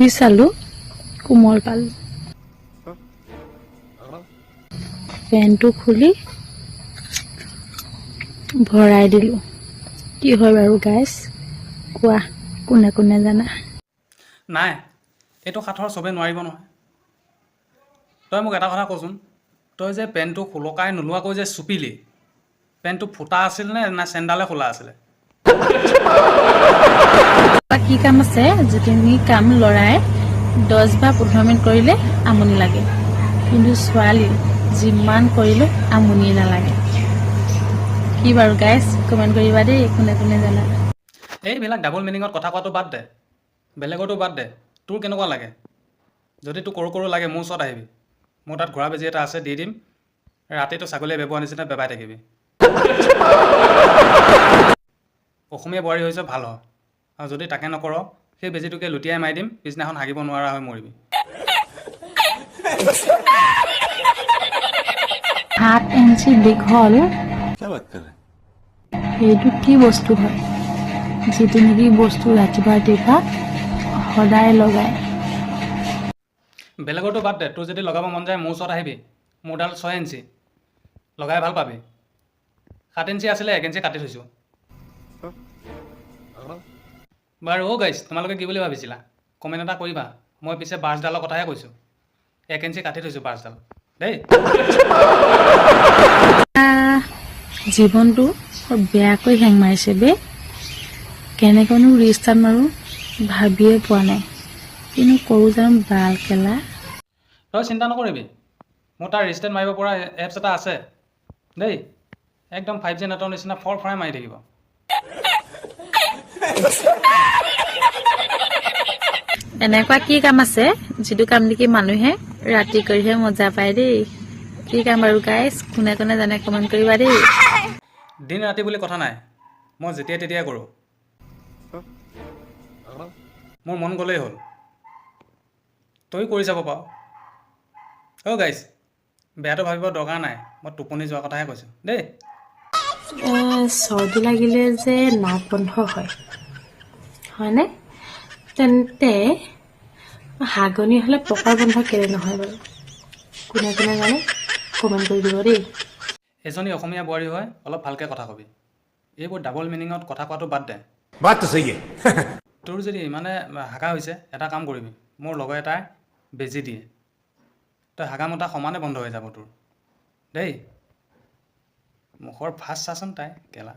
খুলি চালোঁ, কোমল পালোঁ। পেনটো খুলি ভৰাই দিলোঁ। কি হয় বাৰু গাইছ, কোৱা, কোনে কোনে জানা? নাই, এইটো সাঁথৰ চবেই নোৱাৰিব নহয়। তই মোক এটা কথা কচোন, তই যে পেণ্টটো খোলকাই নোলোৱাকৈ যে চুপিলি, পেণ্টটো ফুটা আছিল নে না চেণ্ডালে খোলা আছিলে? কি কাম আছে যিখিনি কাম ল'ৰাই 10 বা 15 মিনিট কৰিলে আমনি লাগে, কিন্তু ছোৱালী যিমান কৰিলেও আমনি নালাগে। কি বাৰু গাইছ, কমেণ্ট কৰিবা দেই, কোনে কোনে জানা? এইবিলাক ডাবল মিনিঙত কথা কোৱাটো বাদ দে, বেলেগৰটো বাদ দে, তোৰ কেনেকুৱা লাগে? যদি তোৰ কৰো লাগে মোৰ ওচৰত আহিবি, মোৰ তাত ঘোঁৰা বেজী এটা আছে, দি দিম, ৰাতিটো ছাগলীয়ে বেবোৱা নিচিনা বেবাই থাকিবি। অসমীয়া বোৱাৰী হৈছে ভাল হয়, আৰু যদি তাকে নকৰ, সেই বেজীটোকে লুটিয়াই মাৰি দিম, পিছদিনাখন হাগিব নোৱাৰা হৈ মৰিবি। 7 ইঞ্চি দীঘল সেইটো কি বস্তু হয়, যিটো নেকি বস্তু ৰাতিপুৱা ৰাতিপুৱা সদায় লগায়? বেলেগৰটো বাদ দে, তোৰ যদি লগাব মন যায় মোৰ ওচৰত আহিবি, মোৰডাল 6 ইঞ্চি, লগাই ভাল পাবি। 7 ইঞ্চি আছিলে 1 ইঞ্চি কাটি থৈছোঁ। বাৰু অ' গাইছ, তোমালোকে কি বুলি ভাবিছিলা? কমেণ্ট এটা কৰিবা, মই পিছে বাৰ্ছডালৰ কথাহে কৈছোঁ। 1 ইঞ্চি কাটি থৈছোঁ বাৰ্ছডাল দেই। জীৱনটো বেয়াকৈ হেং মাৰিছে বে, কেনেকৈনো ৰিষ্টাৰ্ট মাৰোঁ ভাবিয়ে পোৱা নাই, কিন্তু কৰোঁ জানো বাল কেলা। তই চিন্তা নকৰিবি, মোৰ তাৰ ৰিষ্টেট মাৰিব পৰা এপছ এটা আছে দেই, একদম 5G নেটৰ নিচিনা ফৰফৰাই মাৰি থাকিব। এনেকুৱা কি কাম আছে যিটো কাম নেকি মানুহে ৰাতি কৰিহে মজা পায় দেই? কি কাম বাৰু গাইছ, কোনে কোনে জানে কমেণ্ট কৰিবা দেই। দিন ৰাতি বুলি কথা নাই, মই যেতিয়াই তেতিয়াই কৰোঁ, মোৰ মন গ'লেই হ'ল। তই কৰি চাব পাৰ। অ' গাইছ, বেয়াটো ভাবিব দৰকাৰ নাই, মই টোপনি যোৱাৰ কথাহে কৈছোঁ দেই। চৰ্দি লাগিলে যে নাক বন্ধ হয়, হয়নে? তেন্তে হাগনি হ'লে পকাৰ বন্ধ কেলে নহয় বাৰু? কোনে কোনে জানে কমেণ্ট কৰি দিব দেই। এজনী অসমীয়া বোৱাৰী হয় অলপ ভালকৈ কথা কবি, এইবোৰ ডাবল মিনিঙত কথা কোৱাটো বাদ দে। তোৰ যদি ইমানে হাগা হৈছে, এটা কাম কৰিবি, মোৰ লগৰ এটাই বেজী দিয়ে, তই হাগা মোটা সমানে বন্ধ হৈ যাব তোৰ দেই। মুখৰ ফাঁচ চাচোন তাই কেলা।